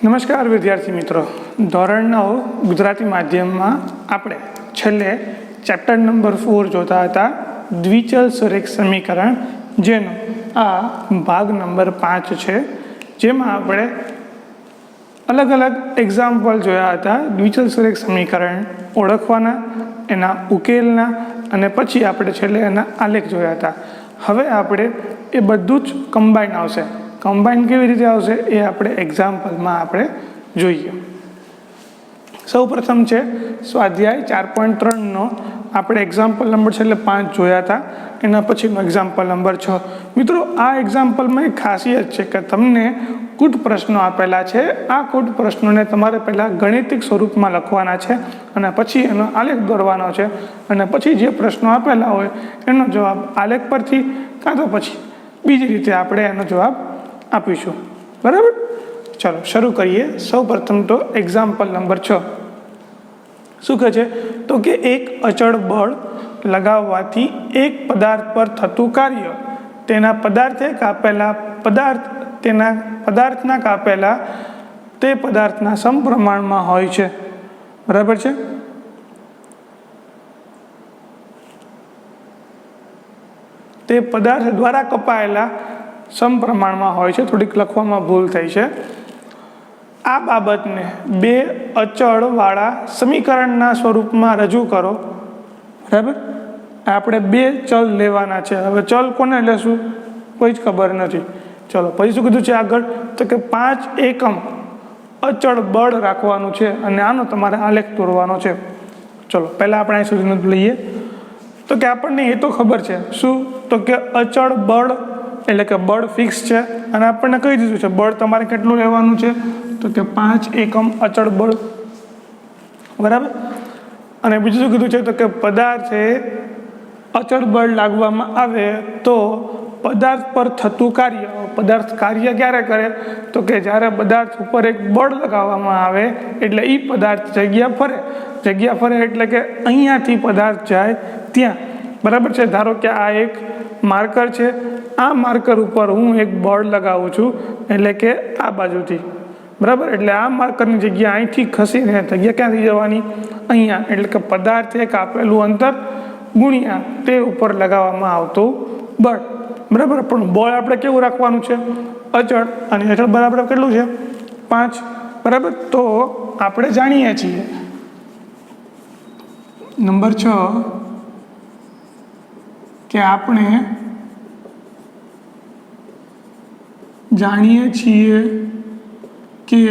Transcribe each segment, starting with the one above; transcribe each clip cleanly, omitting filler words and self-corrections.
નમસ્કાર વિદ્યાર્થી મિત્રો, ધોરણ 9 ગુજરાતી માધ્યમમાં આપણે છેલ્લે ચેપ્ટર નંબર 4 જોતા હતા દ્વિચલ સુરેખ સમીકરણ, જેનો આ ભાગ નંબર 5 છે, જેમાં આપણે અલગ અલગ એક્ઝામ્પલ જોયા હતા દ્વિચલ સુરેખ સમીકરણ ઓળખવાના, એના ઉકેલના, અને પછી આપણે છેલ્લે એના આલેખ જોયા હતા. હવે આપણે એ બધું જ કમ્બાઈન આવશે. કમ્બાઈન કેવી રીતે આવશે એ આપણે એક્ઝામ્પલમાં આપણે જોઈએ. સૌ પ્રથમ છે સ્વાધ્યાય 4.3નો આપણે એક્ઝામ્પલ નંબર છેલ્લે 5 જોયા હતા, એના પછીનો એક્ઝામ્પલ નંબર 6. મિત્રો, આ એક્ઝામ્પલમાં એક ખાસિયત છે કે તમને કુટ પ્રશ્નો આપેલા છે. આ કુટ પ્રશ્નોને તમારે પહેલાં ગણિતિક સ્વરૂપમાં લખવાના છે અને પછી એનો આલેખ દોરવાનો છે, અને પછી જે પ્રશ્નો આપેલા હોય એનો જવાબ આલેખ પરથી કાં તો પછી બીજી રીતે આપણે એનો જવાબ આપીશું. બરાબર? ચાલો શરૂ કરીએ. સૌ પ્રથમ તો એક્ઝામ્પલ નંબર 6 શું કહે છે? તો કે એક અચળ બળ લગાવવાથી એક પદાર્થ પર થતું કાર્ય તેના પદાર્થના કાપેલા તે પદાર્થના સમપ્રમાણમાં હોય છે. બરાબર છે? તે પદાર્થ દ્વારા કપાયેલા સમપ્રમાણમાં હોય છે. થોડીક લખવામાં ભૂલ થઈ છે. આ બાબતને બે અચળવાળા સમીકરણના સ્વરૂપમાં રજૂ કરો. બરાબર? આપણે બે ચલ લેવાના છે. હવે ચલ કોને લેશું કોઈ જ ખબર નથી. ચલો પછી શું કીધું છે આગળ? તો કે 5 એકમ અચળ બળ રાખવાનું છે અને આનો તમારે આલેખ દોરવાનો છે. ચલો પહેલાં આપણે અહીં સુધીનું લઈએ. તો કે આપણને એ તો ખબર છે શું? તો કે અચળ બળ એટલે કે બળ ફિક્સ છે, અને આપણને કહી દીધું છે બળ તમારે કેટલું લેવાનું છે, તો કે 5 એકમ અચળ બળ. બરાબર? અને બીજું શું કીધું છે? તો કે પદાર્થે અચળ બળ લાગવામાં આવે તો પદાર્થ પર થતું કાર્ય. પદાર્થ કાર્ય ક્યારે કરે? તો કે જ્યારે પદાર્થ ઉપર એક બળ લગાવવામાં આવે એટલે એ પદાર્થ જગ્યા ફરે એટલે કે અહીંયાથી પદાર્થ જાય ત્યાં. બરાબર છે? ધારો કે આ એક માર્કર છે, આ માર્કર ઉપર હું એક બળ લગાવું છું એટલે કે આ બાજુથી. બરાબર? એટલે આ માર્કરની જગ્યા અહીંથી ખસીને જગ્યા ક્યાંથી જવાની? અહીંયા. એટલે કે પદાર્થ એક આપેલું અંતર ગુણ્યા તે ઉપર લગાવવામાં આવતું બળ. બરાબર? પણ બળ આપણે કેવું રાખવાનું છે? અચળ. અને અચળ બરાબર કેટલું છે? 5. બરાબર? તો આપણે જાણીએ છીએ નંબર 6 કે આપણે જાણીએ છીએ કે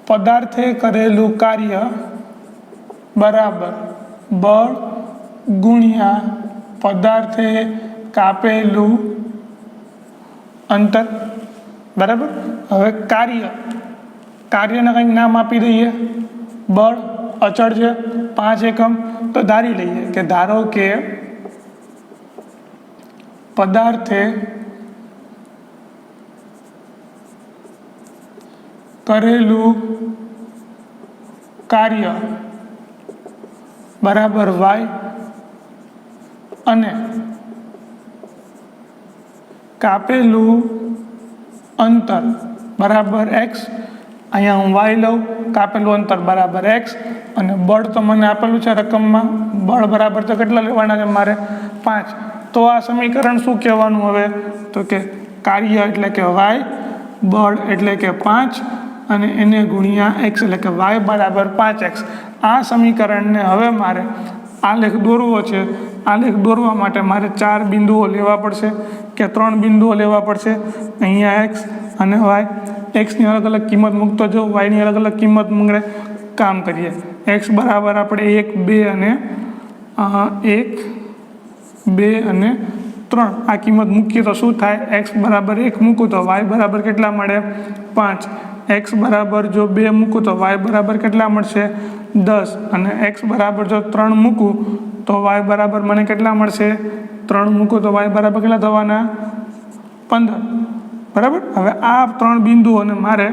પદાર્થે કરેલું કાર્ય બરાબર બળ ગુણ્યા પદાર્થે કાપેલું અંતર. બરાબર? હવે કાર્યને કંઈક નામ આપી દઈએ. બળ અચળ છે 5 એકમ, તો ધારી લઈએ કે ધારો કે પદાર્થે કરેલું કાર્ય બરાબર વાય અને કાપેલું અંતર બરાબર એક્સ. અહીંયા હું વાય લઉં, કાપેલું અંતર બરાબર એક્સ, અને બળ તો મને આપેલું છે રકમમાં. બળ બરાબર તો કેટલા લેવાના છે મારે? 5. તો આ સમીકરણ શું કહેવાનું હવે? તો કે કાર્ય એટલે કે વાય, બળ એટલે કે 5, અને એને ગુણ્યા એક્સ એટલે કે વાય બરાબર 5x. આ સમીકરણને હવે મારે આલેખ દોરવો છે. આલેખ દોરવા માટે મારે 4 બિંદુઓ લેવા પડશે કે 3 બિંદુઓ લેવા પડશે. અહીંયા એક્સ અને વાય. એક્સની અલગ અલગ કિંમત મૂકતો જાઉં, વાયની અલગ અલગ કિંમત મૂકીને કામ કરીએ. એક્સ બરાબર આપણે 1, 2 અને 3 આ કિંમત મૂકીએ તો શું થાય? એક્સ બરાબર 1 મૂકું તો વાય બરાબર કેટલા મળે? 5. એક્સ બરાબર જો 2 મૂકું તો વાય બરાબર કેટલા મળશે? 10. અને એક્સ બરાબર જો 3 મૂકું તો વાય બરાબર મને કેટલા મળશે? 3 મૂકું તો વાય બરાબર કેટલા થવાના? 15. બરાબર? હવે આ 3 બિંદુઓને મારે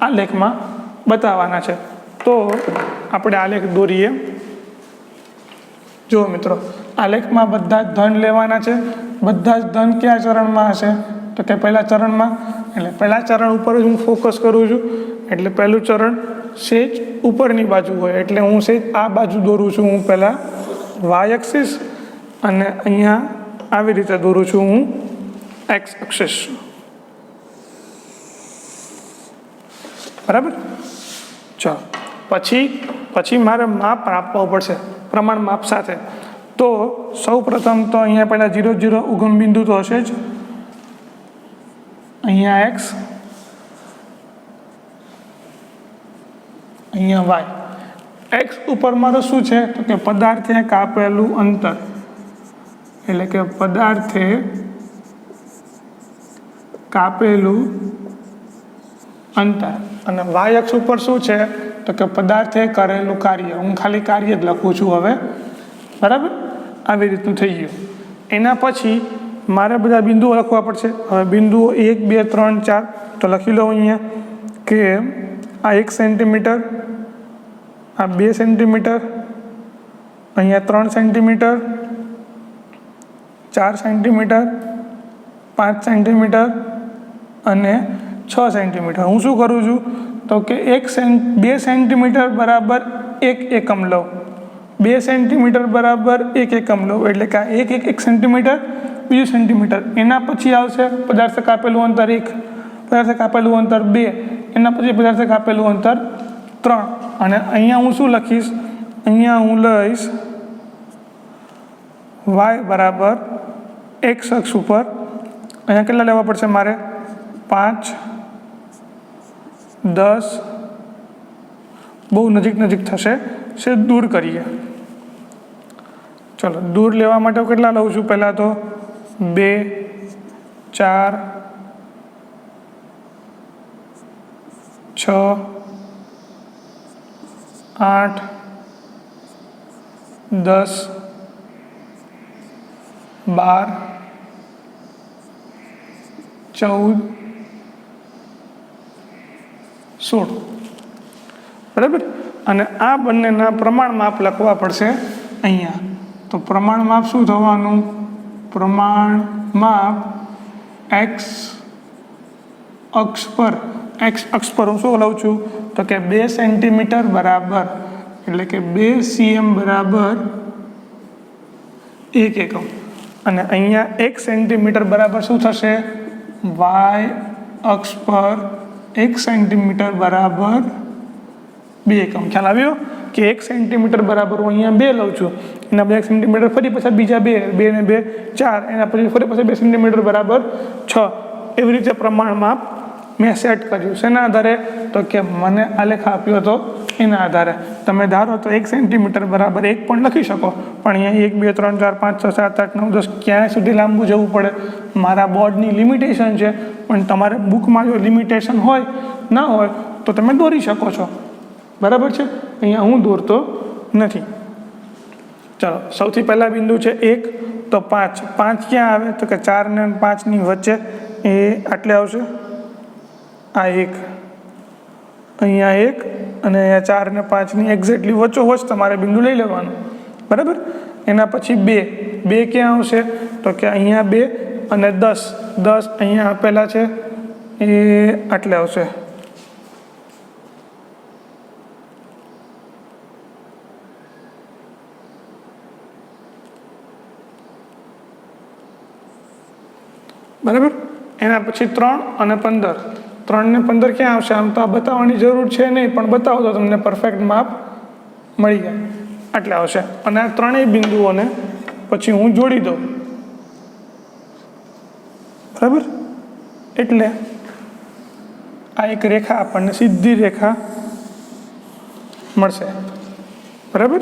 આલેખમાં બતાવવાના છે. તો આપણે આલેખ દોરીએ. જો મિત્રો, આલેખમાં બધા ધન લેવાના છે, બધા જ ધન કયા ચરણમાં હશે? તો કે પહેલા ચરણમાં. એટલે પહેલા ચરણ ઉપર જ હું ફોકસ કરું છું, એટલે પહેલું ચરણ સેજ ઉપરની બાજુ હોય, એટલે હું સેજ આ બાજુ દોરું છું હું પહેલાં વાય એક્સિસ, અને અહીંયા આવી રીતે દોરું છું હું એક્સ એક્સિસ. બરાબર? ચાલો, પછી મારે માપ આપવું પડશે પ્રમાણ માપ સાથે. તો સૌ પ્રથમ તો અહીંયા પહેલાં 0 0 ઉગમ બિંદુ તો હશે જ. અહીંયા એક્સ, અહીંયા વાય. એક્સ ઉપર મારો શું છે? તો કે પદાર્થે કાપેલું અંતર, એટલે કે પદાર્થે કાપેલું અંતર. અને વાય અક્ષ ઉપર શું છે? તો કે પદાર્થે કરેલું કાર્ય. હું ખાલી કાર્ય જ લખું છું હવે. બરાબર? આવી રીતનું થઈ ગયું. એના પછી મારે બધા બિંદુઓ લખવા પડશે. હવે બિંદુઓ 1 2 3 4 તો લખી લો અહીંયા કે આ 1 સેન્ટીમીટર, આ 2 સેન્ટીમીટર, અહીંયા 3 સેન્ટીમીટર, 4 સેન્ટીમીટર, 5 સેન્ટીમીટર અને 6 સેન્ટીમીટર. હું શું કરું છું? તો કે 2 સેન્ટીમીટર બરાબર 1 એકમ લઉં. 2 સેન્ટીમીટર બરાબર 1 એકમ લઉં, એટલે કે 1 સેન્ટીમીટર, બીજું સેન્ટીમીટર. એના પછી આવશે પદાર્થે કાપેલું અંતર 1, પદાર્થે કાપેલું અંતર 2, એના પછી પદાર્થે કાપેલું અંતર 3. અને અહીંયા હું શું લખીશ? અહીંયા હું લઈશ વાય બરાબર એક્સ અક્ષ ઉપર. અહીંયા કેટલા લેવા પડશે મારે? 5 10. બહુ નજીક થશે, છે દૂર કરીએ. ચલો, દૂર લેવા માટે કેટલા લઉં છું? પહેલાં તો 2 4 6 8 10 12 14 16. બરાબર? અને આ બંનેના પ્રમાણ માપ લખવા પડશે અહીંયા. તો પ્રમાણ માપ શું થવાનું? પ્રમાણ માપ એક્સ અક્ષ પર હું શું લઉં છું? તો કે 2 સેન્ટીમીટર બરાબર, એટલે કે 2 cm બરાબર 1 એકમ. અને અહીંયા 1 સેન્ટીમીટર બરાબર શું થશે? વાય અક્ષ પર 1 સેન્ટીમીટર બરાબર 2 એકમ. ખ્યાલ આવ્યો કે 1 સેન્ટીમીટર બરાબર હું અહીંયા 2 લઉં છું, એના પછી 1 સેન્ટીમીટર ફરી પાછા બીજા 2 ને 2 4, એના પછી ફરી પાછા 2 સેન્ટીમીટર બરાબર 6. એવી રીતે પ્રમાણ માપ મેં સેટ કર્યું. શેના આધારે? તો કે મને આલેખ આપ્યો હતો એના આધારે. તમે ધારો તો 1 સેન્ટીમીટર બરાબર 1 પણ લખી શકો, પણ અહીંયા 1 2 3 4 5 6 7 8 9 10 ક્યાંય સુધી લાંબુ જવું પડે? મારા બોર્ડની લિમિટેશન છે, પણ તમારે બુકમાં જો લિમિટેશન હોય ના હોય તો તમે દોરી શકો છો. બરાબર છે? અહીંયા હું દોરતો નથી. ચાલો, સૌથી પહેલા બિંદુ છે 1, તો 5 ક્યાં આવે? તો કે 4 ને 5 ની વચ્ચે, એ આટલે આવશે. આ 1, અહીંયા 1, અને અહીંયા 4 ને 5 ની એક્ઝેક્ટલી વચ્ચોવચ્ચ તમારે બિંદુ લઈ લેવાનું. બરાબર? એના પછી 2 ક્યાં આવશે? તો કે અહીંયા 2 અને 10 અહીંયા આપેલા છે, એ આટલે આવશે. બરાબર? એના પછી 3 અને 15. 3 ને 15 ક્યાં આવશે? આમ તો આ બતાવવાની જરૂર છે નહીં, પણ બતાવો તો તમને પરફેક્ટ માપ મળી જાય. આટલે આવશે. અને આ ત્રણેય બિંદુઓને પછી હું જોડી દઉં. બરાબર? એટલે આ એક રેખા આપણને સીધી રેખા મળશે. બરાબર?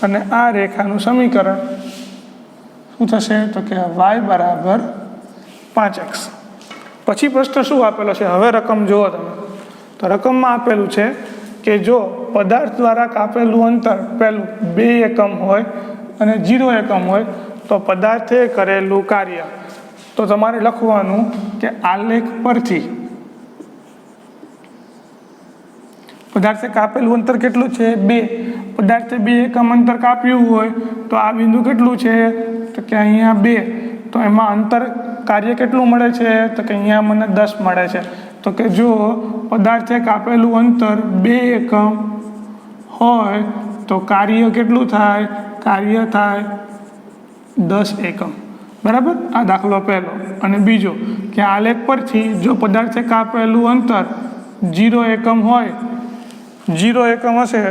અને આ રેખાનું સમીકરણ શું થશે? તો કે વાય બરાબર 5x. પછી પ્રશ્ન શું આપેલો છે? હવે રકમ જુઓ તમે. તો રકમમાં આપેલું છે કે જો પદાર્થ દ્વારા કાપેલું અંતર પહેલું 2 એકમ હોય અને 0 એકમ હોય તો પદાર્થે કરેલું કાર્ય. તો તમારે લખવાનું કે આલેખ પરથી પદાર્થે કાપેલું અંતર કેટલું છે? 2. પદાર્થે 2 એકમ અંતર કાપ્યું હોય તો આ બિંદુ કેટલું છે? તો કે અહીંયા 2. તો એમાં અંતર કાર્ય કેટલું મળે છે તો કે અહીંયા મને 10 મળે છે। તો કે જો પદાર્થે કાપેલું અંતર 2 એકમ હોય તો કાર્ય કેટલું થાય? કાર્ય થાય 10 એકમ, બરાબર। આ દાખલો પહેલો। અને બીજો કે આલેખ પરથી જો પદાર્થે કાપેલું અંતર 0 એકમ હોય, 0 એકમ હશે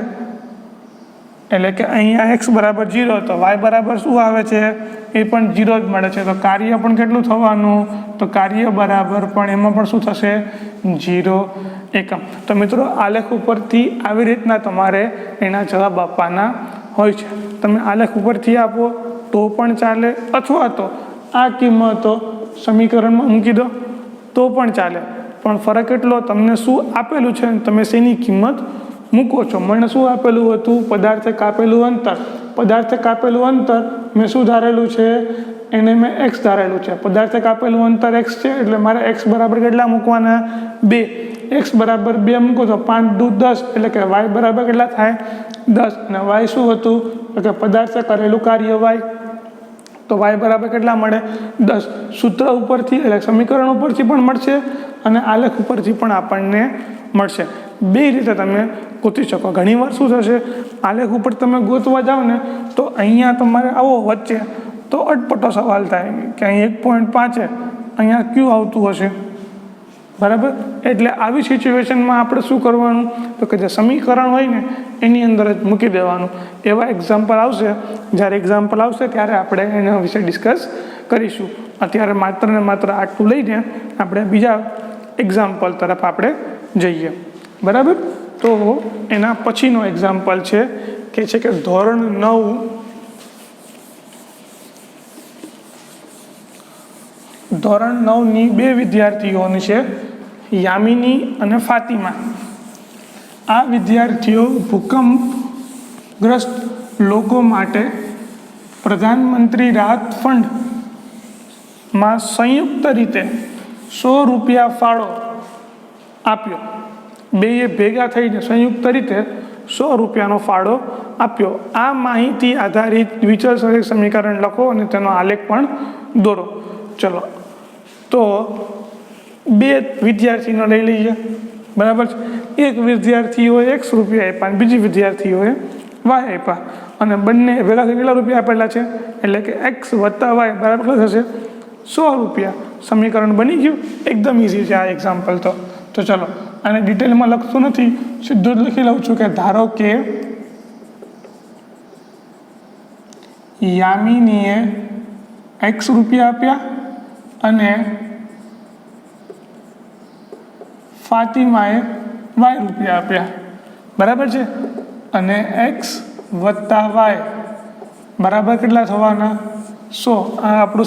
એટલે કે અહીંયા x બરાબર 0 તો y બરાબર શું આવે છે? એ પણ 0 જ મળે છે। તો કાર્ય પણ કેટલું થવાનું? તો કાર્ય બરાબર પણ એમાં પણ શું થશે? 0 એકમ। તો મિત્રો આલેખ ઉપરથી આવી રીતના તમારે એના જવાબ આપવાના હોય છે। તમે આલેખ ઉપરથી આપો તો પણ ચાલે, અથવા તો આ કિંમતો સમીકરણમાં મૂકી દો તો પણ ચાલે, પણ ફરક એટલો તમને શું આપેલું છે તમે શેની કિંમત મૂકો છો। મને શું આપેલું હતું? પદાર્થે કાપેલું અંતર। પદાર્થે કાપેલું અંતર મેં શું ધારેલું છે? એને મેં x ધારેલું છે। પદાર્થે કાપેલું અંતર x છે એટલે મારે x બરાબર કેટલા મૂકવાના? 2। x બરાબર 2 મૂકો તો 5 દુ 10 એટલે કે y બરાબર કેટલા થાય? 10। અને y શું હતું? તો કે પદાર્થે કરેલું કાર્ય y, તો y બરાબર કેટલા મળે? 10। સૂત્ર ઉપરથી એટલે સમીકરણ ઉપરથી પણ મળશે અને આલેખ ઉપરથી પણ આપણને મળશે। બે રીતે તમે ગોતી શકો। ઘણીવાર શું થશે, આલેખ ઉપર તમે ગોતવા જાઓ ને તો અહીંયા તમારે આવો વચ્ચે તો અટપટો સવાલ થાય કે અહીં 1.5 છે, અહીંયા ક્યુ આવતું હશે, બરાબર। એટલે આવી સિચ્યુએશનમાં આપણે શું કરવાનું? તો કે જે સમીકરણ હોય ને એની અંદર જ મૂકી દેવાનું। એવા એક્ઝામ્પલ આવશે, જ્યારે એક્ઝામ્પલ આવશે ત્યારે આપણે એના વિશે ડિસ્કસ કરીશું। અત્યારે માત્ર ને માત્ર આટલું લઈને આપણે બીજા એક્ઝામ્પલ તરફ આપણે જઈએ, બરાબર। તો એના પછીનો એક્ઝામ્પલ છે કે ધોરણ 9ની 2 વિદ્યાર્થીઓની છે, યામિની અને ફાતિમા। આ વિદ્યાર્થીઓ ભૂકંપગ્રસ્ત લોકો માટે પ્રધાનમંત્રી રાહત ફંડમાં સંયુક્ત રીતે 100 રૂપિયા ફાળો આપ્યો। બેએ ભેગા થઈને સંયુક્ત રીતે 100 રૂપિયાનો ફાળો આપ્યો। આ માહિતી આધારિત વિચલસરણી સમીકરણ લખો અને તેનો આલેખ પણ દોરો। ચલો, તો 2 વિદ્યાર્થીનો લઈ લઈએ, બરાબર છે। એક વિદ્યાર્થીઓએ x રૂપિયા આપ્યા અને બીજી વિદ્યાર્થીઓએ y આપ્યા, અને બંને ભેગા થઈને કેટલા રૂપિયા આપેલા છે? એટલે કે x વત્તા y બરાબર કેટલા થશે? 100 રૂપિયા। સમીકરણ બની ગયું। એકદમ ઇઝી છે આ એક્ઝામ્પલ તો ચલો આને ડિટેલમાં લખતો નથી, સીધું જ લખી લઉં છું કે ધારો કે યામિનીએ x રૂપિયા આપ્યા અને ફાતિમાએ y રૂપિયા આપ્યા, બરાબર છે। અને x વત્તા y બરાબર કેટલા થવાના? 100। આ આપણું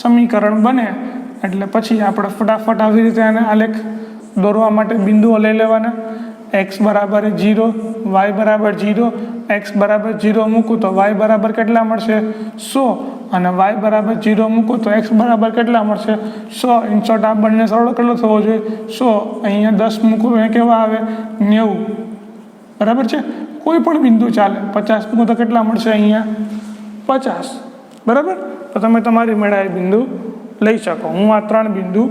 સમીકરણ બને એટલે પછી આપણે ફટાફટ આવી રીતે આને આલેખ દોરવા માટે બિંદુઓ લઈ લેવાના। x બરાબર 0, y બરાબર 0, x બરાબર 0 મૂકું તો y બરાબર કેટલા મળશે? 100, અને y બરાબર 0 મૂકું તો x બરાબર કેટલા મળશે? 100। ઇન્સર્ટ આ બંને સરળ કેટલો થવો જોઈએ? 100। અહીંયા 10 મૂકું એ કેવા આવે? 90, બરાબર છે। કોઈ પણ બિંદુ ચાલે। 50 મૂકું તો કેટલા મળશે? અહીંયા 50, બરાબર। તો તમે તમારી મેળાએ બિંદુ લઈ શકો। હું આ 3 બિંદુ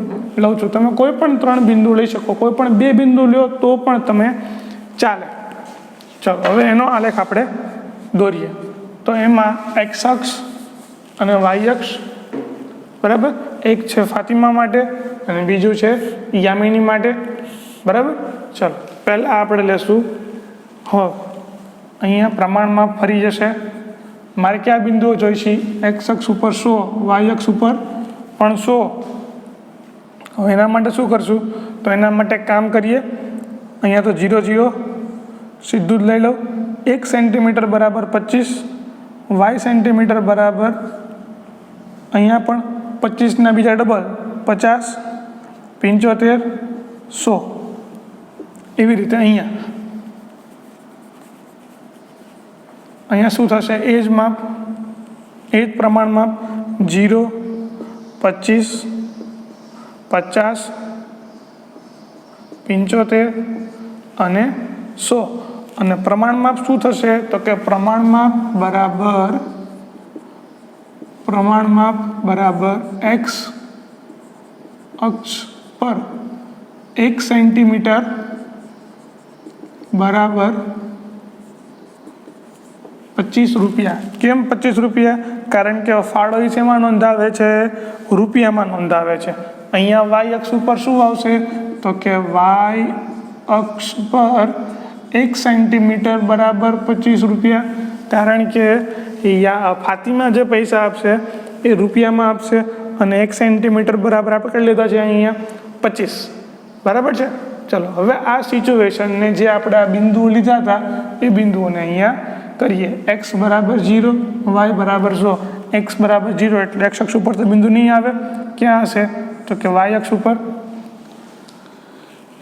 લઉં છું, તમે કોઈ પણ 3 બિંદુ લઈ શકો, કોઈ પણ 2 બિંદુ લ્યો તો પણ તમે ચાલે। ચલો હવે એનો આલેખ આપણે દોરીએ। તો એમાં x અક્ષ અને y અક્ષ, બરાબર, એક છે ફાતિમા માટે અને બીજું છે યામિની માટે, બરાબર। ચલો પહેલાં આપણે લેશું અહીંયા પ્રમાણમાં ફરી જશે। મારે કયા બિંદુઓ જોઈશે? x અક્ષ ઉપર 100, y અક્ષ ઉપર પણ 100। હવે એના માટે શું કરશું? તો એના માટે કામ કરીએ। અહીંયા તો 0 0 સીધું જ લઈ લઉં। 1 સેન્ટીમીટર બરાબર 25, y સેન્ટીમીટર બરાબર અહીંયા પણ 25ના બીજા ડબલ 50, 75, 100, એવી રીતે અહીંયા શું થશે? એ જ માપ, એ જ પ્રમાણ માપ 0, 25, 50, 75 અને 100। અને પ્રમાણ માપ શું થશે? તો કે પ્રમાણ માપ બરાબર પ્રમાણ માપ બરાબર એક્સ અક્ષ પર 1 સેન્ટીમીટર બરાબર 25 રૂપિયા. કેમ 25 રૂપિયા? કારણ કે ફાળો શેમાં નોંધાવે છે? રૂપિયામાં નોંધાવે છે. અહીંયા વાય અક્ષ ઉપર શું આવશે? તો કે વાય અક્ષ પર 1 સેન્ટીમીટર બરાબર 25 રૂપિયા. કારણ કે ફાતિમા જે પૈસા આપશે એ રૂપિયામાં આપશે અને 1 સેન્ટીમીટર બરાબર આપણે કરી લીધા છે અહીંયા 25. બરાબર છે. ચલો હવે આ સિચ્યુએશનને જે આપણે આ બિંદુઓ લીધા હતા એ બિંદુઓને અહીંયા કરીએ. એક્સ બરાબર 0, વાય બરાબર 100. એક્સ બરાબર 0 એટલે એક્સ અક્ષ ઉપર તો બિંદુ નહીં આવે. ક્યાં હશે? તો કે વાય અક્ષ ઉપર.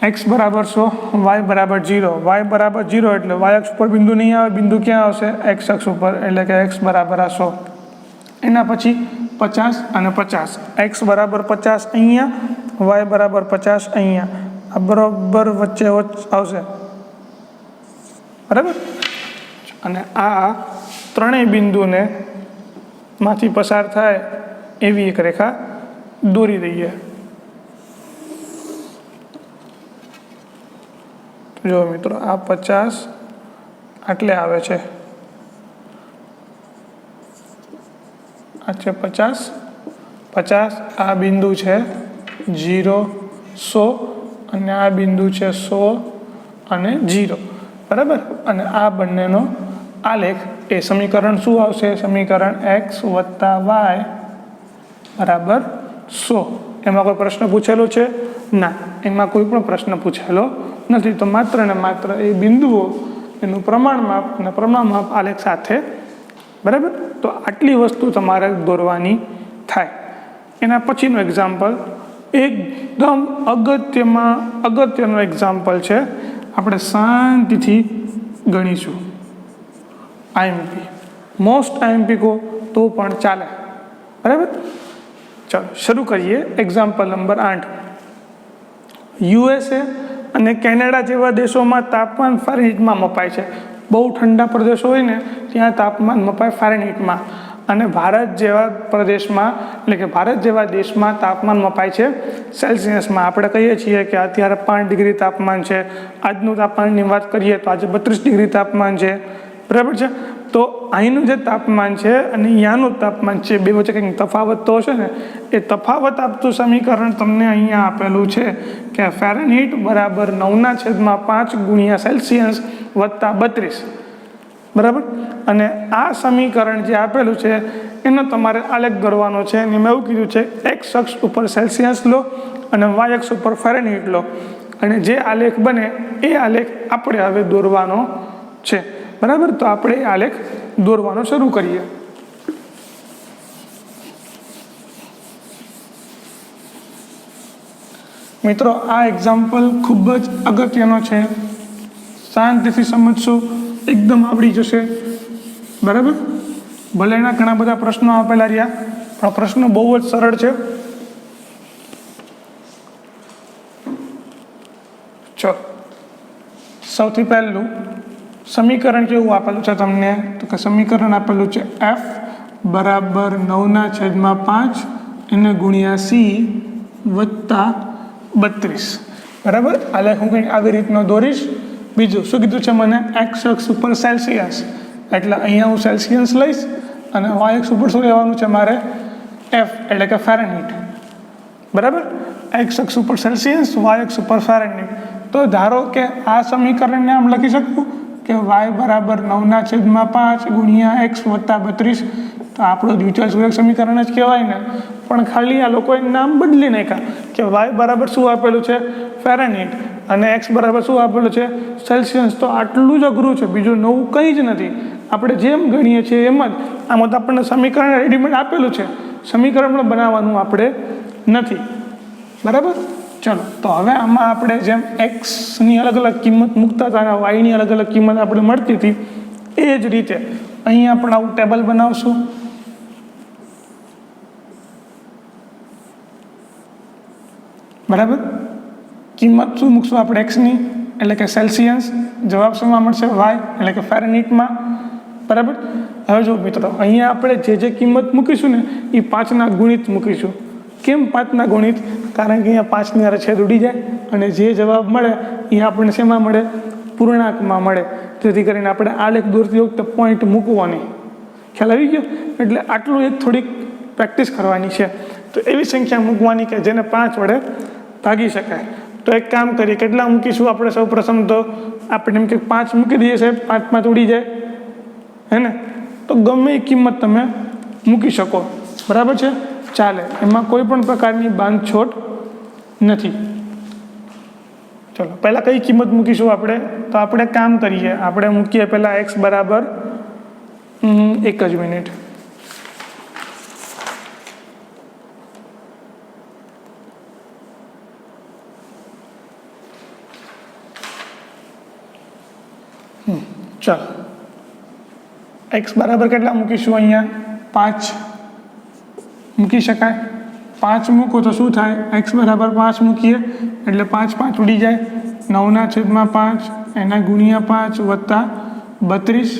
એક્સ બરાબર 100, વાય બરાબર 0. વાય બરાબર 0 એટલે વાય અક્ષ ઉપર બિંદુ નહીં આવે. બિંદુ ક્યાં આવશે? એક્સ અક્ષ ઉપર. એટલે કે એક્સ બરાબર 100. એના પછી 50 અને 50. એક્સ બરાબર 50 અહીંયા, વાય બરાબર 50 અહીંયા. આ બરાબર વચ્ચે આવશે. બરાબર. અને આ ત્રણેય બિંદુને માંથી પસાર થાય એવી એક રેખા દોરી દઈએ. જો મિત્રો, આ 50 આટલે આવે છે. આ છે 50. આ બિંદુ છે 0, 100 અને આ બિંદુ છે 100 અને 0. બરાબર. અને આ બંનેનો આલેખ એ સમીકરણ શું આવશે? સમીકરણ એક્સ વત્તા વાય બરાબર 100. એમાં કોઈ પ્રશ્ન પૂછેલો છે? ના, એમાં કોઈ પણ પ્રશ્ન પૂછેલો નથી. તો માત્ર ને માત્ર એ બિંદુઓ એનું પ્રમાણ માપ અને પ્રમાણ માપ આલેખ સાથે. બરાબર. તો આટલી વસ્તુ તમારે દોરવાની થાય. એના પછીનું એક્ઝામ્પલ એકદમ અગત્યનો એક્ઝામ્પલ છે. આપણે શાંતિથી ગણીશું. આઈએમપી, મોસ્ટ આઈએમપી કહો તો પણ ચાલે. બરાબર. ચાલો શરૂ કરીએ. Example number 8. યુએસએ અને કેનેડા જેવા દેશોમાં તાપમાન ફેરનહીટમાં મપાય છે. બહુ ઠંડા પ્રદેશો હોય ને ત્યાં તાપમાન મપાય ફેરનહીટમાં. અને ભારત જેવા પ્રદેશમાં એટલે કે ભારત જેવા દેશમાં તાપમાન મપાય છે સેલ્સિયસમાં. આપણે કહીએ છીએ કે અત્યારે 5 ડિગ્રી તાપમાન છે. આજનું તાપમાનની વાત કરીએ તો આજે 32 ડિગ્રી તાપમાન છે. બરાબર છે. તો અહીંનું જે તાપમાન છે અને અહીંયાનું તાપમાન છે, બે વચ્ચે કંઈક તફાવત તો હશે ને. એ તફાવત આપતું સમીકરણ તમને અહીંયા આપેલું છે કે ફેરનહીટ બરાબર 9/5 ગુણ્યા સેલ્સિયસ વત્તા 32. બરાબર. અને આ સમીકરણ જે આપેલું છે એનો તમારે આલેખ દોરવાનો છે. અને મેં એવું કીધું છે એક્સ અક્ષ ઉપર સેલ્સિયસ લો અને વાય અક્ષ ઉપર ફેરનહીટ લો. અને જે આલેખ બને એ આલેખ આપણે હવે દોરવાનો છે. બરાબર. તો આપણે એ આલેખ દોરવાનો શરૂ કરીએ. મિત્રો, આ એક્ઝામ્પલ ખૂબ જ અગત્યનો છે. શાંતિથી સમજશો, એકદમ આવડી જશે. બરાબર. ભલે એના ઘણા બધા પ્રશ્નો આપેલા રહ્યા, પણ પ્રશ્નો બહુ જ સરળ છે. ચલો, સૌથી પહેલું સમીકરણ કેવું આપેલું છે તમને? તો કે સમીકરણ આપેલું છે એફ બરાબર 9/5 એને ગુણ્યા સી વત્તા 32. બરાબર. આલેખ હું કંઈક આવી રીતનો દોરીશ. બીજું શું કીધું છે મને? એક્સ અક્ષ ઉપર સેલ્સિયસ, એટલે અહીંયા હું સેલ્સિયસ લઈશ અને વાય અક્ષ ઉપર શું લેવાનું છે મારે? એફ એટલે કે ફેરનહીટ. બરાબર. એક્સ અક્ષ ઉપર સેલ્સિયસ, વાય અક્ષ ઉપર ફેરનહીટ. તો ધારો કે આ સમીકરણને આમ લખી શકું કે વાય બરાબર 9/5 ગુણ્યા એક્સ વત્તા 32. તો આપણું દ્વિચલ સૂચક સમીકરણ જ કહેવાય ને. પણ ખાલી આ લોકોએ નામ બદલી નાખ્યા કે વાય બરાબર શું આપેલું છે? ફેરનહીટ. અને એક્સ બરાબર શું આપેલું છે? સેલ્સિયસ. તો આટલું જ અઘરું છે, બીજું નવું કંઈ જ નથી. આપણે જેમ ગણીએ છીએ એમ જ. આમાં તો આપણને સમીકરણ રેડીમેડ આપેલું છે, સમીકરણ પણ બનાવવાનું આપણે નથી. બરાબર. ચલો, તો હવે આમાં આપણે જેમ એક્સની અલગ અલગ કિંમત મૂકતા હતા અને વાયની અલગ અલગ કિંમત આપણે મળતી હતી એ જ રીતે અહીંયા આપણે આવું ટેબલ બનાવશું. બરાબર. કિંમત શું મૂકશું આપણે એક્સની? એટલે કે સેલ્સિયસ. જવાબ શેમાં મળશે? વાય એટલે કે ફેરનહીટમાં. બરાબર. હવે જો મિત્રો, અહીંયા આપણે જે કિંમત મૂકીશું ને એ 5ના ગુણિત મૂકીશું. કેમ 5ના ગુણિત? કારણ કે અહીંયા 5ની હારે છેદ ઉડી જાય અને જે જવાબ મળે એ આપણને શેમાં મળે? પૂર્ણાંકમાં મળે. જેથી કરીને આપણે આલેખ દોરતી વખતે પોઈન્ટ મૂકવાની. ખ્યાલ આવી ગયો? એટલે આટલું એક થોડીક પ્રેક્ટિસ કરવાની છે. તો એવી સંખ્યા મૂકવાની કે જેને 5 વડે ભાગી શકાય. તો એક કામ કરીએ, કેટલા મૂકીશું આપણે? સૌ પ્રથમ તો આપણે એમ કે 5 મૂકી દઈએ સાહેબ, 5 ઉડી જાય, હે ને? તો ગમે એ કિંમત તમે મૂકી શકો, બરાબર છે, ચાલે, એમાં કોઈ પણ પ્રકારની બાંધછોડ નથી. ચલો પહેલાં કઈ કિંમત મૂકીશું આપણે? તો આપણે કામ કરીએ, આપણે મૂકીએ પહેલાં x બરાબર 1 જ મિનિટ. ચાલો, x બરાબર કેટલા મૂકીશું? અહીંયા 5 મૂકી શકાય. 5 મૂકો તો શું થાય? x બરાબર 5 મૂકીએ એટલે 5 ઉડી જાય. 9/5 એના ગુણ્યા 5 વત્તા 32,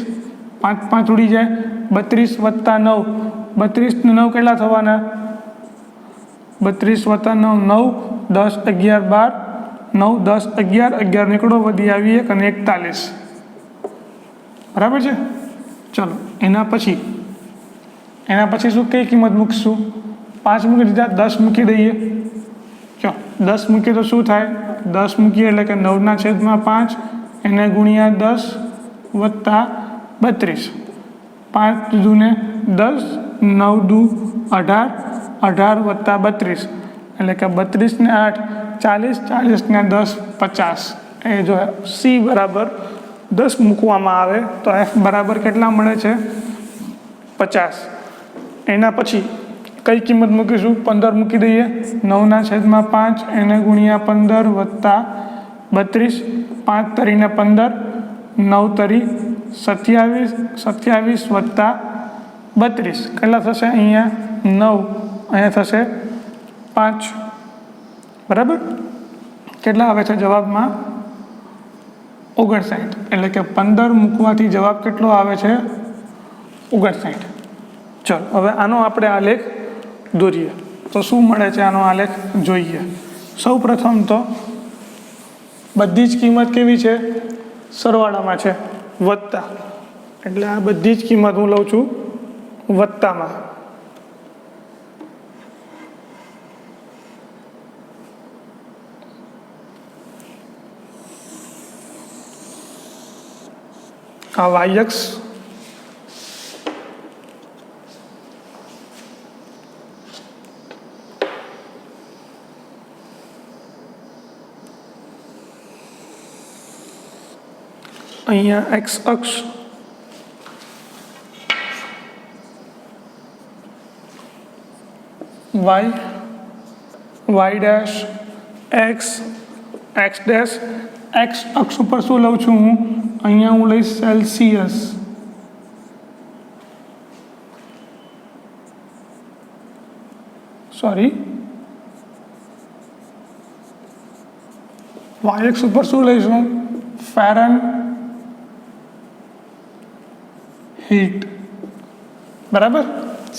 5 ઉડી જાય. 32 વત્તા 9, 32 ને 9 કેટલા થવાના? 32 વત્તા 9, 9, 10, 11, 12, 9, 10, 11, 11 નીકળો, વધી આવી 1 અને 41. બરાબર છે. ચલો એના પછી શું કઈ કિંમત મૂકીશું? 5 મૂકી દીધા, 10 મૂકી દઈએ. ચલો 10 મૂકીએ તો શું થાય? 10 મૂકીએ એટલે કે 9/5 એને ગુણ્યા 10 વત્તા 32, 5 દૂને 10, 9 દૂ 18, 18 વત્તા 32 એટલે કે 32 ને 8 40, 40 ને 10 50. એ જો C બરાબર 10 મૂકવામાં આવે તો F બરાબર કેટલા મળે છે? 50. એના પછી કઈ કિંમત મૂકીશું? 15 મૂકી દઈએ. 9/5 એને ગુણ્યા 15 વત્તા 32, 5 તરીને 15, 9 તરી 27, 27 વત્તા 32 કેટલા થશે? અહીંયા 9, અહીંયા થશે 5. બરાબર. કેટલા આવે છે જવાબમાં? 59. એટલે કે 15 મૂકવાથી જવાબ કેટલો આવે છે? 59. ચલો હવે આનો આપણે આલેખ દોરીએ તો શું મળે છે? આનો આલેખ જોઈએ. સૌ પ્રથમ તો બધી જ કિંમત કેવી છે? સરવાળામાં છે, વત્તા. એટલે આ બધી જ કિંમત હું લઉં છું વત્તામાં. આ yx અહીંયા x અક્ષ, y dash, x dash. x અક્ષ ઉપર શું લઉં છું હું? અહીંયા હું લઈશ સેલ્સિયસ. સોરી, yx ઉપર શું લઈશું? ફેરનહીટ. બરાબર,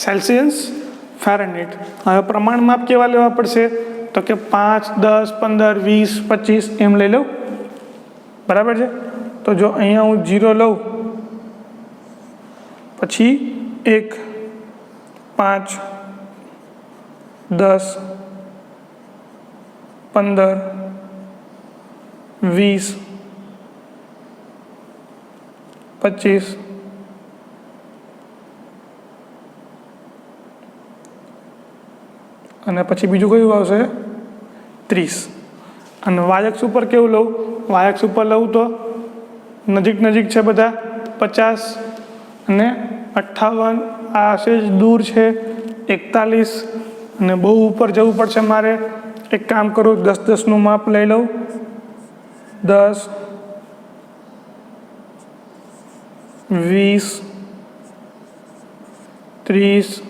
સેલ્સિયસ, ફેરનહીટ. હવે પ્રમાણ માપ કેવા લેવા પડશે? તો કે 5, 10, 15, 20, 25 એમ લઈ લઉં. બરાબર છે. તો જો અહીંયા હું 0 લઉં, પછી 1, 5, 10, 15, 20, 25, અને પછી બીજું કયું આવશે? 30. અને વાયક્ષ ઉપર કેવું લઉં? વાયક્ષ ઉપર લઉં તો નજીક છે બધા, 50 અને 58. આ સેજ દૂર છે 41. અને બહુ ઉપર જવું પડશે મારે. એક કામ કરું, 10-10નું માપ લઈ લઉં. 10, 20, 30,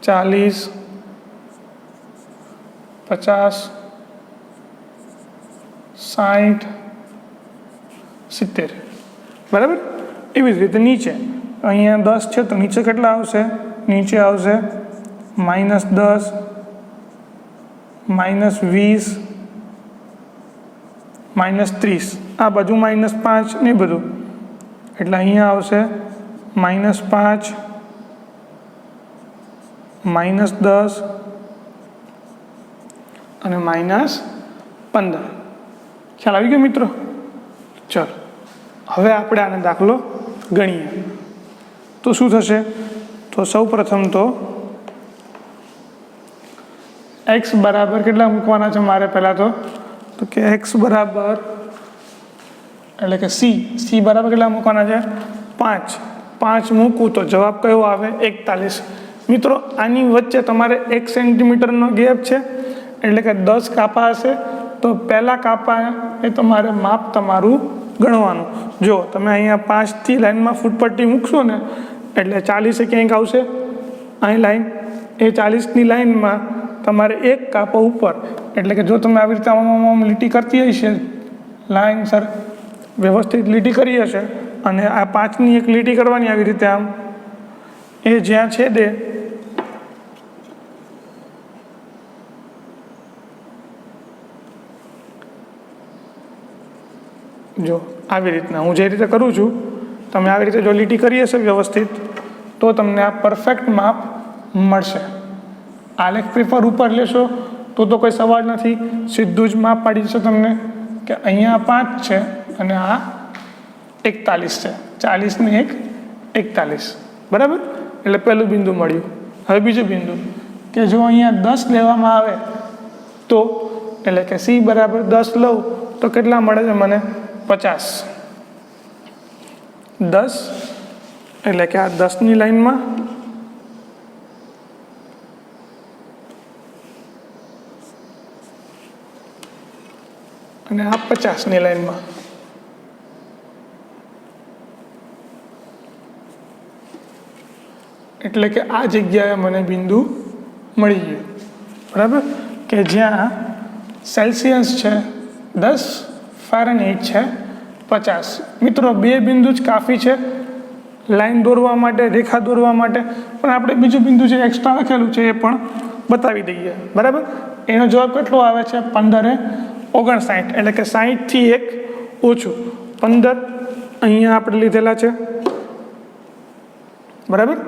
40, 50, 60, 70. બરાબર. એવી જ રીતે નીચે અહીંયા 10 છે તો નીચે કેટલા આવશે? નીચે આવશે -10, -20, -30, આ બાજુ -5 ને બધું, એટલે અહીંયા આવશે -5, -10 અને -15. ખ્યાલ આવી ગયો મિત્રો? ચલો હવે આપણે આને દાખલો ગણીએ તો શું થશે? તો સૌ પ્રથમ તો x બરાબર કેટલા મૂકવાના છે મારે? પહેલાં તો કે x બરાબર એટલે કે c બરાબર કેટલા મૂકવાના છે? 5 મૂકું તો જવાબ કયો આવે? 41. મિત્રો આની વચ્ચે તમારે 1 સેન્ટીમીટરનો ગેપ છે, એટલે કે 10 કાપા હશે તો પહેલાં કાપા એ તમારે માપ તમારું ગણવાનું. જો તમે અહીંયા 5થી લાઈનમાં ફૂટપટ્ટી મૂકશો ને એટલે 40 ક્યાંક આવશે, અહીં લાઈન, એ 40ની લાઈનમાં તમારે 1 કાપો ઉપર, એટલે કે જો તમે આવી રીતે આમ લીટી કરતી હશે, લાઈન સર વ્યવસ્થિત લીટી કરી હશે, અને આ 5ની એક લીટી કરવાની આવી રીતે આમ, એ જ્યાં છેદે જો આવી રીતના હું જે રીતે કરું છું, તમે આવી રીતે જો લીટી કરી હશે વ્યવસ્થિત તો તમને આ પરફેક્ટ માપ મળશે. આલેખ પેપર ઉપર લેશો તો કોઈ સવાલ નથી, સીધું જ માપ પાડી દેશે તમને કે અહીંયા 5 છે અને આ 41 છે, 40 ને 1 41, બરાબર? એટલે પહેલું બિંદુ મળ્યું. હવે બીજું બિંદુ કે જો અહીંયા 10 લેવામાં આવે તો, એટલે કે c બરાબર 10 લઉં તો કેટલા મળે છે મને? 50. 10 એટલે કે આ 10ની લાઈનમાં અને આ 50ની લાઈનમાં, એટલે કે આ જગ્યાએ મને બિંદુ મળી ગયું, બરાબર? કે જ્યાં સેલ્સિયસ છે 10, ફેરનહીટ છે 50. મિત્રો 2 બિંદુ જ કાફી છે લાઈન દોરવા માટે, રેખા દોરવા માટે, પણ આપણે બીજું બિંદુ જે એક્સ્ટ્રા લખેલું છે એ પણ બતાવી દઈએ, બરાબર? એનો જવાબ કેટલો આવે છે? 15×59, એટલે કે 60થી 1 ઓછું 15 અહીંયા આપણે લીધેલા છે, બરાબર?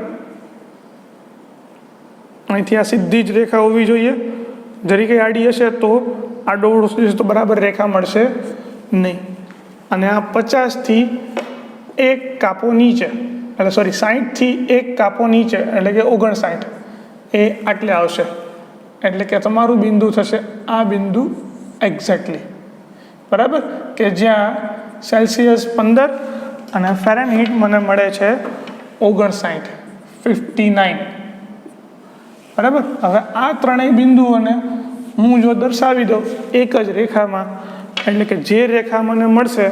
અહીંથી આ સીધી જ રેખા હોવી જોઈએ, જરી કંઈ આડી હશે તો આડોવડો થશે તો બરાબર રેખા મળશે નહીં. અને આ 50થી 1 કાપો નીચે, એટલે સોરી 60થી 1 કાપો નીચે, એટલે કે 59, એ આટલે આવશે, એટલે કે તમારું બિંદુ થશે આ બિંદુ એક્ઝેક્ટલી, બરાબર? કે જ્યાં સેલ્સિયસ 15 અને ફેરનહીટ મને મળે છે 59, 59, બરાબર? હવે આ ત્રણેય બિંદુઓને હું જો દર્શાવી દઉં એક જ રેખામાં, એટલે કે જે રેખા મને મળશે,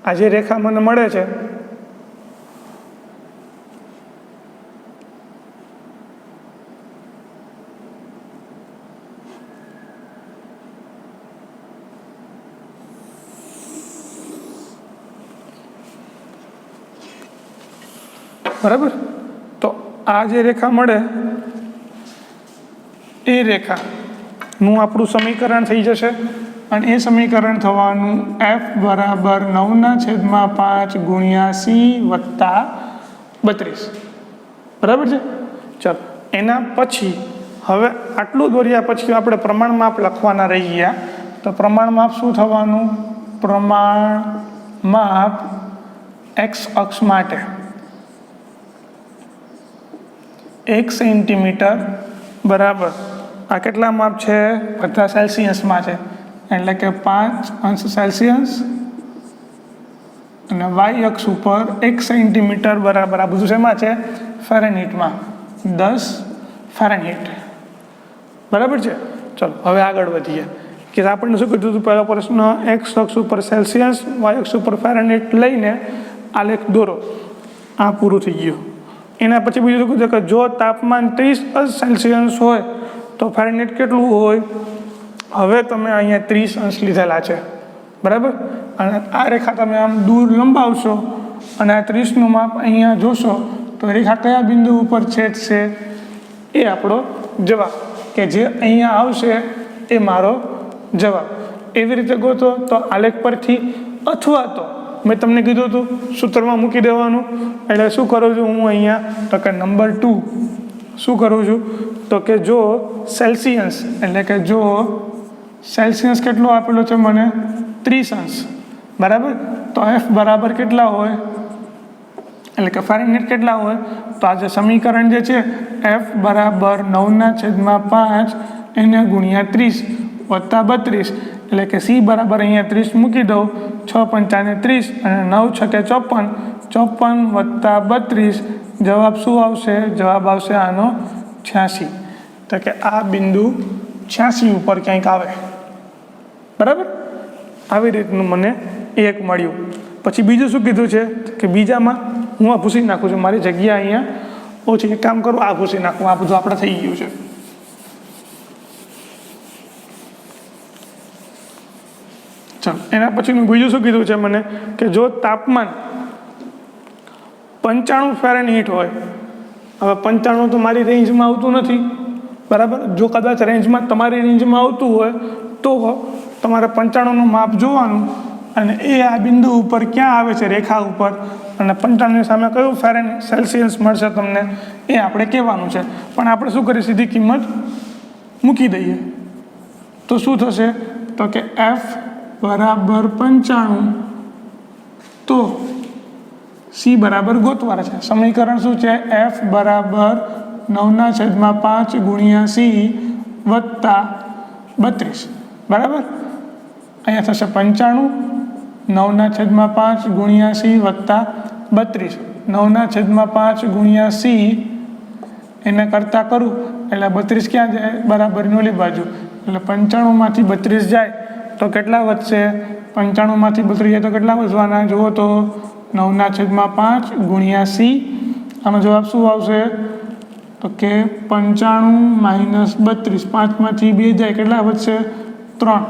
આ જે રેખા મને મળે છે બરાબર, તો આ જે રેખા મળે એ રેખાનું આપણું સમીકરણ થઈ જશે, અને એ સમીકરણ થવાનું f બરાબર 9/5 ગુણ્યા c વત્તા 32, બરાબર છે? ચાલો એના પછી હવે આટલું દોર્યા પછી આપણે પ્રમાણ માપ લખવાના રહી ગયા. તો પ્રમાણ માપ શું થવાનું? પ્રમાણ માપ x અક્ષ માટે 1 સેન્ટીમીટર બરાબર, આ કેટલા માપ છે? બધા સેલ્સિયસમાં છે, એટલે કે 5 સેલ્સિયસ, અને y અક્ષ ઉપર 1 સેન્ટીમીટર બરાબર, આ બધું શેમાં છે? ફેરનહીટમાં, 10 ફેરનહીટ, બરાબર છે? ચલો હવે આગળ વધીએ કે આપણને શું કીધું હતું? પહેલો પ્રશ્ન x અક્ષ ઉપર સેલ્સિયસ, y અક્ષ ઉપર ફેરનહીટ લઈને આલેખ દોરો, આ પૂરું થઈ ગયું. એના પછી બીજું શું કીધું કે જો તાપમાન 30 સેલ્સિયસ હોય તો ફેરનહીટ કેટલું હોય? હવે તમે અહીંયા 30 અંશ લીધેલા છે, બરાબર. અને આ રેખા તમે આમ દૂર લંબાવશો અને આ 30નું માપ અહીંયા જોશો તો રેખા કયા બિંદુ ઉપર છેદશે એ આપણો જવાબ, કે જે અહીંયા આવશે એ મારો જવાબ. એવી રીતે ગોતો તો આલેખ પરથી, અથવા તો મેં તમને કીધું હતું સૂત્રમાં મૂકી દેવાનું. એટલે શું કરું છું હું અહીંયા, તો કે નંબર 2 શું કરું છું, તો કે જો સેલ્સિયસ, એટલે કે જો સેલ્સિયસ કેટલો આપેલો છે મને 30°, બરાબર. તો એફ બરાબર કેટલા હોય, એટલે કે ફેરનહીટ કેટલા હોય, તો આ જે સમીકરણ જે છે એફ બરાબર 9/5 એને ગુણ્યા 30 વત્તા 32, એટલે કે સી બરાબર અહીંયા 30 મૂકી દઉં, 6 પંચાને 30 અને 9 છકે 54 વત્તા 32, જવાબ શું આવશે, જવાબ આવશે આનો 86. તો કે આ બિંદુ 86 ઉપર ક્યાંક આવે, બરાબર. આવી રીતનું મને એક મળ્યું. પછી બીજું શું કીધું છે કે બીજામાં હું આ ભૂસી નાખું છું, મારી જગ્યા અહીંયા ઓછી, એક કામ કરું આ ભૂસી નાખું, આ બધું આપણે થઈ ગયું છે. ચાલો એના પછીનું બીજું શું કીધું છે મને, કે જો તાપમાન 95 ફેરનહીટ હોય, હવે 95 તો મારી રેન્જમાં આવતું નથી, બરાબર. જો કદાચ રેન્જમાં તમારી રેન્જમાં આવતું હોય તો તમારે 95નું માપ જોવાનું અને એ આ બિંદુ ઉપર ક્યાં આવે છે રેખા ઉપર, અને 95ની સામે કયું ફેરનહીટ સેલ્સિયસ મળશે તમને એ આપણે કહેવાનું છે. પણ આપણે શું કરીએ, સીધી કિંમત મૂકી દઈએ તો શું થશે, તો કે એફ બરાબર 95, તો સી બરાબર ગોતવાના છે. સમીકરણ શું છે, એફ બરાબર 9/5 ગુણ્યા સી વત્તા 32, બરાબર. અહીંયા થશે 95, 9/5 ગુણ્યા સી વત્તા 32, 9/5 ગુણ્યા સી એને કરતાં કરું એટલે 32 ક્યાં જાય, બરાબરની ઓલી બાજુ, એટલે 95માંથી 32 જાય તો કેટલા વધશે, 95માંથી 32 જાય તો કેટલા વધવાના, જુઓ તો 9/5 ગુણ્યા સી, આનો જવાબ શું આવશે, તો કે 95 - 32, 5માંથી 2 જાય કેટલા વધશે 3,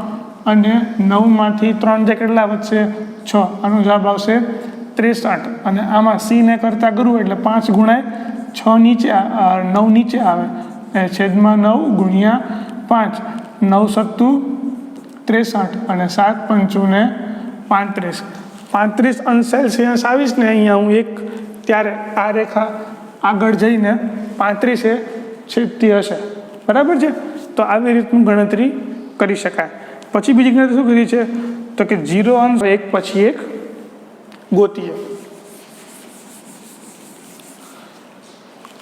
અને 9માંથી 3 જાય કેટલા વધશે 6, આનો જવાબ આવશે 63. અને આમાં સીને કરતાં કરવું એટલે 5 ગુણાય 6 નીચે 9 નીચે આવે, છેદમાં 9 ગુણ્યા 5, 9 સત્તું 63 અને 7 પંચુને 35, 35 અંશ સેલ્સિયસ આવીશ ને અહીંયા હું એક, ત્યારે આ રેખા આગળ જઈને 35 છેદતી હશે, બરાબર છે. તો આવી રીતનું ગણતરી કરી શકાય. પછી બીજી ગણતરી શું કરી છે, તો કે 0 અંશ એક પછી એક ગોતીએ.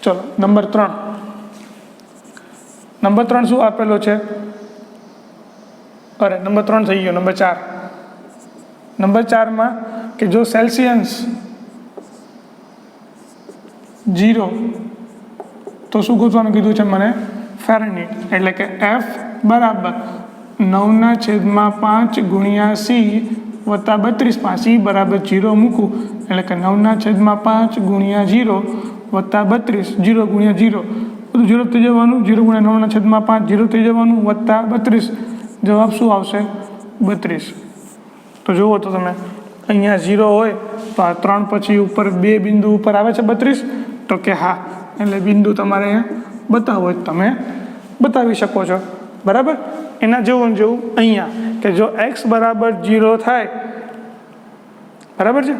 ચલો નંબર 3, નંબર 3 શું આપેલો છે, અરે નંબર 3 થઈ ગયો, નંબર 4. નંબર 4માં કે જો સેલ્સિયસ 0, તો શું ગોતવાનું કીધું છે મને, ફેરનહીટ, એટલે કે એફ બરાબર 9/5 ગુણ્યા સી વત્તા 32, સી બરાબર 0 મૂકું એટલે કે 9/5 ગુણ્યા 0 વત્તા 32, 0 ગુણ્યા 0 બધું 0 થઈ જવાનું, 0 ગુણ્યા 9/5 0 થઈ જવાનું, વત્તા 32, જવાબ શું આવશે 32. તો જુઓ તો તમે અહીંયા 0 હોય તો આ 3 પછી ઉપર 2 બિંદુ ઉપર આવે છે 32, તો કે હા, એટલે બિંદુ તમારે બતાવો તમે બતાવી શકો છો, બરાબર. એના જેવું અહીંયા કે જો x બરાબર 0 થાય, બરાબર છે,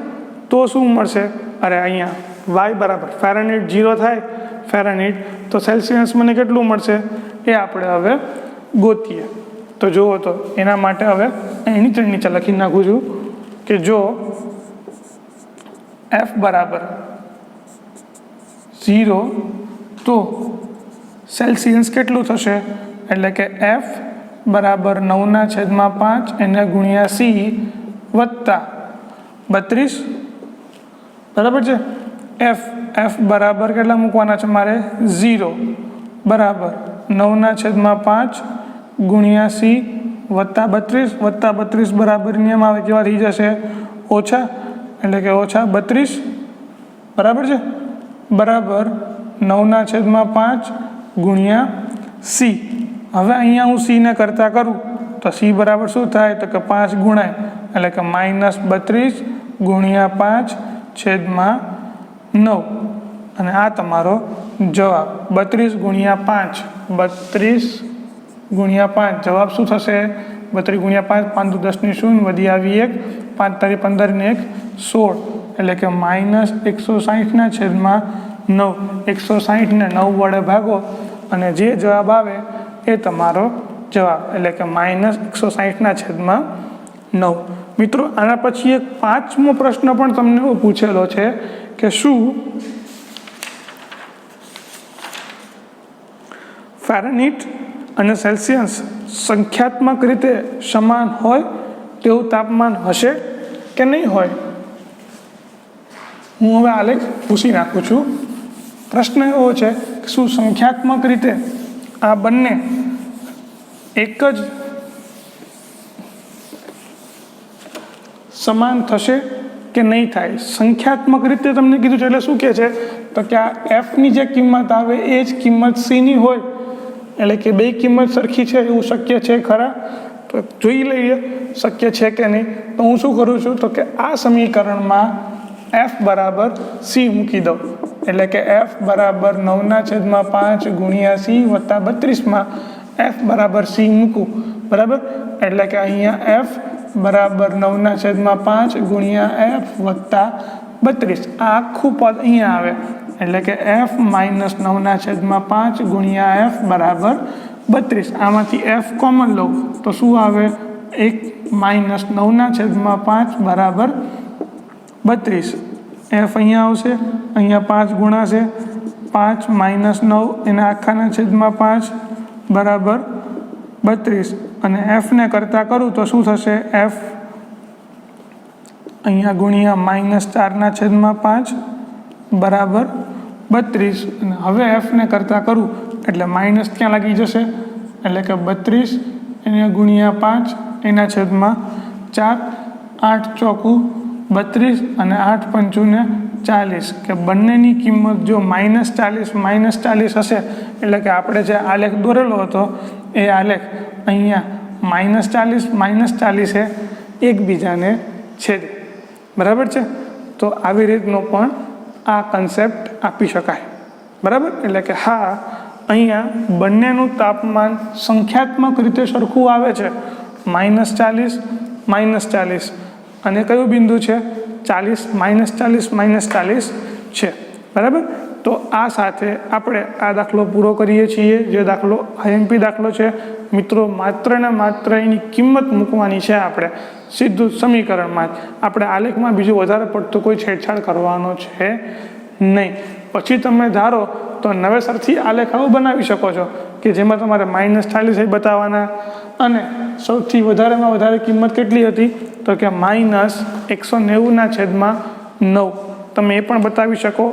તો શું મળશે, અરે અહીંયા y બરાબર ફેરનહીટ 0 થાય ફેરનહીટ, તો સેલ્સિયસ મને કેટલું મળશે એ આપણે હવે ગોતીએ. તો જુઓ તો એના માટે હવે અહીં નીચે લખી નાખું છું કે જો એફ બરાબર 0 તો સેલ્સિયસ કેટલું થશે, એટલે કે એફ બરાબર 9/5 એને ગુણ્યા સી વત્તા 32, બરાબર છે. એફ બરાબર કેટલા મૂકવાના છે મારે 0 બરાબર 9/5 ગુણ્યા સી વત્તા 32 બરાબર નિયમ આવે કેવા થઈ જશે ઓછા, એટલે કે ઓછા 32, બરાબર છે, બરાબર 9/5 ગુણ્યા સી. હવે અહીંયા હું સીને કરતાં કરું તો સી બરાબર શું થાય, તો કે 5 ગુણાય એટલે કે -32 ગુણ્યા 5/9 અને આ તમારો જવાબ 32 ગુણ્યા 5 જવાબ શું થશે? 32 ગુણ્યા 5 5 દુ 10 ની 0 વધી આવી 1 5 તારી 15 ને 1 16 એટલે કે -160/9 160 ને 9 વડે ભાગો અને જે જવાબ આવે એ તમારો જવાબ, એટલે કે -160/9. મિત્રો આના પછી એક 5મો પ્રશ્ન પણ તમને એવો પૂછેલો છે કે શું ફેરનહીટ અને સેલ્સિયસ સંખ્યાત્મક રીતે સમાન હોય તેવું તાપમાન હશે કે નહીં હોય? હું હવે આલેખ પૂછી નાખું છું. પ્રશ્ન એવો છે કે શું સંખ્યાત્મક રીતે આ બંને એક જ સમાન થશે કે નહીં થાય? સંખ્યાત્મક રીતે તમને કીધું છે એટલે શું કહે છે તો કે આ એફની જે કિંમત આવે એ જ કિંમત સીની હોય, એટલે કે બે કિંમત સરખી છે એવું શક્ય છે ખરા? તો જોઈ લઈએ શક્ય છે કે નહીં. તો હું શું કરું છું તો કે આ સમીકરણમાં એફ બરાબર સી મૂકી દઉં, એટલે કે એફ બરાબર 9/5 ગુણ્યા સી વત્તા 32માં એફ બરાબર સી મૂકું, બરાબર. એટલે કે અહીંયા એફ બરાબર 9/5 ગુણ્યા એફ વત્તા 32, આ આખું પદ અહીંયા આવે, એટલે કે એફ -9/5 ગુણ્યા એફ બરાબર 32. આમાંથી એફ કોમન લો તો શું આવે? એક -9/5 બરાબર 32. એફ અહીંયા આવશે, અહીંયા 5 ગુણાશે, 5 - 9 એના આખાના છેદમાં 5 બરાબર 32 અને એફને કરતાં કરું તો શું થશે? એફ અહીંયા ગુણ્યા -4/5 બરાબર 32 અને હવે એફને કરતાં કરું એટલે માઇનસ ક્યાં લાગી જશે? એટલે કે 32 એને ગુણ્યા 5 એના છેદમાં 4, 8 ચોકું 32 અને 8 પંચુને 40, કે બંનેની કિંમત જો -40 હશે એટલે કે આપણે જે આલેખ દોરેલો હતો એ આલેખ અહીંયા -40 એકબીજાને છેદે, બરાબર છે. તો આવી રીતનો પણ આ કન્સેપ્ટ આપી શકાય, બરાબર. એટલે કે હા, અહીંયા બંનેનું તાપમાન સંખ્યાત્મક રીતે સરખું આવે છે, -40 અને કયું બિંદુ છે? 40 છે, બરાબર. તો આ સાથે આપણે આ દાખલો પૂરો કરીએ છીએ. જે દાખલો આઈએમપી દાખલો છે મિત્રો, માત્ર ને માત્ર એની કિંમત મૂકવાની છે આપણે સીધું સમીકરણમાં જ. આપણે આલેખમાં બીજું વધારે પડતું કોઈ છેડછાડ કરવાનો છે નહીં. પછી તમે ધારો તો નવેસરથી આલેખ આવું બનાવી શકો છો કે જેમાં તમારે -40 બતાવવાના અને સૌથી વધારેમાં વધારે કિંમત કેટલી હતી તો કે -190/9 તમે એ પણ બતાવી શકો.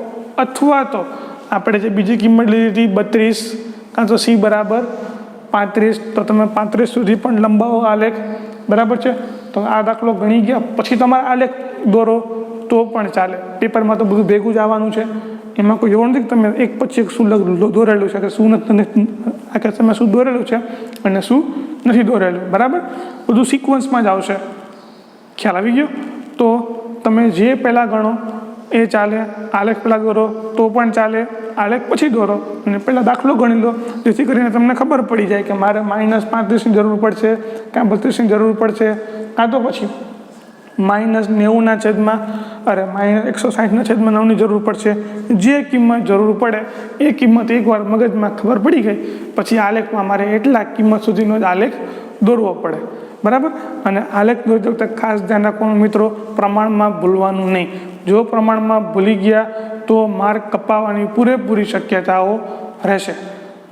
અથવા તો આપણે જે બીજી કિંમત લીધી હતી 32 કાં તો સી બરાબર 35, તો તમે 35 સુધી પણ લંબાવો આલેખ, બરાબર છે. તો આ દાખલો ગણી ગયા પછી તમારે આલેખ દોરો તો પણ ચાલે. પેપરમાં તો બધું ભેગું જ આવવાનું છે, એમાં કોઈ એવું નથી કે તમે એક પછી એક શું દોરેલું છે કે શું નથી, આ કે તમે શું દોરેલું છે અને શું નથી દોરેલું, બરાબર. બધું સિક્વન્સમાં જ આવશે. ખ્યાલ આવી ગયો? તો તમે જે પહેલાં ગણો એ ચાલે, આલેખ પહેલાં દોરો તો પણ ચાલે, આલેખ પછી દોરો અને પહેલાં દાખલો ગણી લો, જેથી કરીને તમને ખબર પડી જાય કે મારે -35ની જરૂર પડશે, કાં 32ની જરૂર પડશે, કાં તો પછી -160/9ની જરૂર પડશે. જે કિંમત જરૂર પડે એ કિંમત એકવાર મગજમાં ખબર પડી ગઈ પછી આલેખમાં મારે એટલા કિંમત સુધીનો જ આલેખ દોરવો પડે, બરાબર. અને આલેખ દોરતી વખતે ખાસ ધ્યાન રાખવાનું મિત્રો, પ્રમાણમાં ભૂલવાનું નહીં. જો પ્રમાણમાં ભૂલી ગયા તો માર્ક કપાવવાની પૂરેપૂરી શક્યતાઓ રહેશે,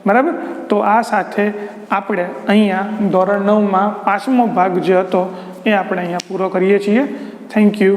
બરાબર. તો આ સાથે આપણે અહીંયા ધોરણ 9માં 5મો ભાગ જે હતો એ આપણે અહીંયા પૂરો કરીએ છીએ. Thank you.